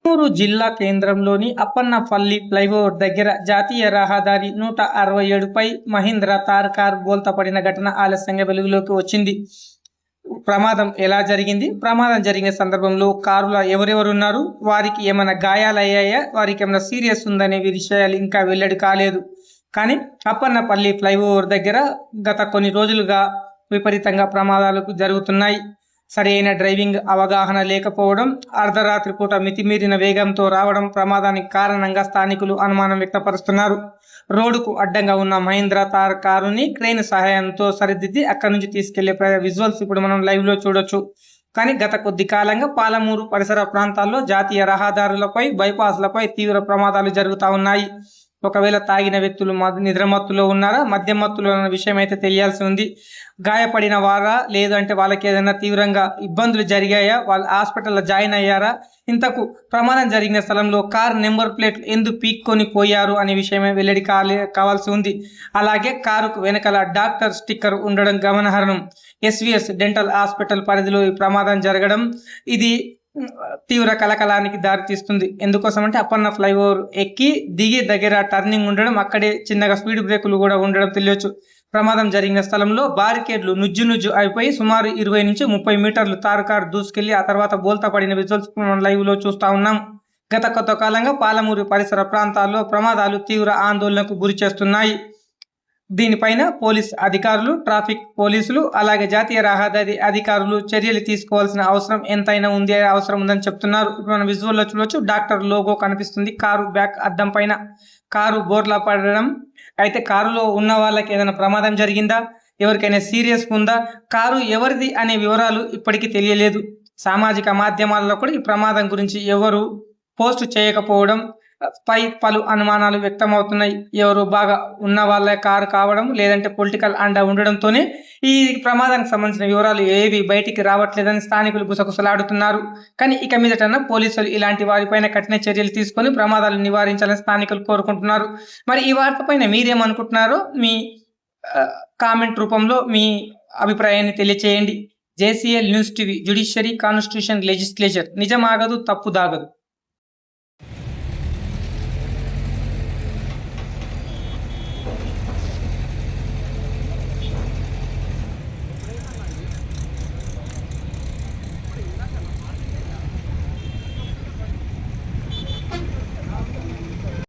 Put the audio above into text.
చిత్తూరు జిల్లా కేంద్రంలోని అప్పన్నపల్లి ఫ్లైఓవర్ దగ్గర జాతీయ రహదారి 167పై మహీంద్రా తార్ కార్ బోల్తా పడిన ఘటన ఆలస్యంగా వెలుగులోకి వచ్చింది. ప్రమాదం ఎలా జరిగింది? ప్రమాదం జరిగిన సందర్భంలో కారులో ఎవరెవరున్నారు? వారికి ఏమైనా గాయాలయ్యాయా? వారికి ఏమైనా సీరియస్ ఉందనే విషయాలు ఇంకా వెల్లడి కాలేదు. కానీ అప్పన్నపల్లి ఫ్లైఓవర్ దగ్గర గత కొన్ని రోజులుగా విపరీతంగా ప్రమాదాలు జరుగుతున్నాయి. సరైన డ్రైవింగ్ అవగాహన లేకపోవడం, అర్ధరాత్రి పూట మితిమీరిన వేగంతో రావడం ప్రమాదానికి కారణంగా స్థానికులు అనుమానం వ్యక్తపరుస్తున్నారు. రోడ్డుకు అడ్డంగా ఉన్న మహీంద్రా తార్ కారుని క్రేన్ సహాయంతో సరిదిద్ది అక్కడి నుంచి తీసుకెళ్లే విజువల్స్ ఇప్పుడు మనం లైవ్ లో చూడొచ్చు. కానీ గత కొద్ది కాలంగా పాలమూరు పరిసర ప్రాంతాల్లో జాతీయ రహదారులపై, బైపాస్లపై తీవ్ర ప్రమాదాలు జరుగుతూ ఉన్నాయి. ఒకవేళ తాగిన వ్యక్తులు నిద్రమత్తులో ఉన్నారా, మద్యం మత్తులో ఉన్న విషయం అయితే తెలియాల్సి ఉంది. గాయపడిన వారా, లేదంటే వాళ్ళకి ఏదైనా తీవ్రంగా ఇబ్బందులు జరిగాయా, వాళ్ళు హాస్పిటల్లో జాయిన్ అయ్యారా, ఇంతకు ప్రమాదం జరిగిన స్థలంలో కార్ నెంబర్ ప్లేట్లు ఎందుకు పీక్కొని పోయారు అనే విషయమే వెల్లడి కావాల్సి ఉంది. అలాగే కారుకు వెనకాల డాక్టర్ స్టిక్కర్ ఉండడం గమనార్హం. ఎస్విఎస్ డెంటల్ హాస్పిటల్ పరిధిలో ఈ ప్రమాదం జరగడం ఇది తీవ్ర కలకలానికి దారితీస్తుంది. ఎందుకోసం అంటే అప్పన్న ఫ్లైఓవర్ ఎక్కి దిగి దగ్గర టర్నింగ్ ఉండడం, అక్కడే చిన్నగా స్పీడ్ బ్రేకులు కూడా ఉండడం తెలియచ్చు. ప్రమాదం జరిగిన స్థలంలో బారికేడ్లు నుజ్జు అయిపోయి సుమారు 20 నుంచి 30 మీటర్లు తార్ కారు దూసుకెళ్లి ఆ తర్వాత బోల్తా పడిన విజువల్స్ లైవ్ లో చూస్తా ఉన్నాం. గత కొంతకాలంగా పాలమూరు పరిసర ప్రాంతాల్లో ప్రమాదాలు తీవ్ర ఆందోళనకు గురి చేస్తున్నాయి. దీనిపైన పోలీస్ అధికారులు, ట్రాఫిక్ పోలీసులు, అలాగే జాతీయ రహదారి అధికారులు చర్యలు తీసుకోవాల్సిన అవసరం ఎంతైనా ఉందని చెప్తున్నారు. ఇప్పుడు మనం విజువల్లో చూడొచ్చు, డాక్టర్ లోగో కనిపిస్తుంది కారు బ్యాక్ అద్దం పైన. కారు బోర్లా పడడం, అయితే కారులో ఉన్న వాళ్ళకి ఏదైనా ప్రమాదం జరిగిందా, ఎవరికైనా సీరియస్ ఉందా, కారు ఎవరిది అనే వివరాలు ఇప్పటికీ తెలియలేదు. సామాజిక మాధ్యమాల్లో కూడా ఈ ప్రమాదం గురించి ఎవరు పోస్ట్ చేయకపోవడం పై పలు అనుమానాలు వ్యక్తమవుతున్నాయి. ఎవరు బాగా ఉన్న వాళ్ళ కారు కావడం, లేదంటే పొలిటికల్ అండ ఉండడంతోనే ఈ ప్రమాదానికి సంబంధించిన వివరాలు ఏవి బయటికి రావట్లేదని స్థానికులు గుసగుసలాడుతున్నారు. కానీ ఇక మీదటన్నా పోలీసులు ఇలాంటి వారిపైన కఠిన చర్యలు తీసుకొని ప్రమాదాలు నివారించాలని స్థానికులు కోరుకుంటున్నారు. మరి ఈ వార్త పైన మీరేమనుకుంటున్నారో మీ కామెంట్ రూపంలో మీ అభిప్రాయాన్ని తెలియచేయండి. JCL news TV, judiciary, constitution, legislature, నిజమాగదు, తప్పు దాగదు.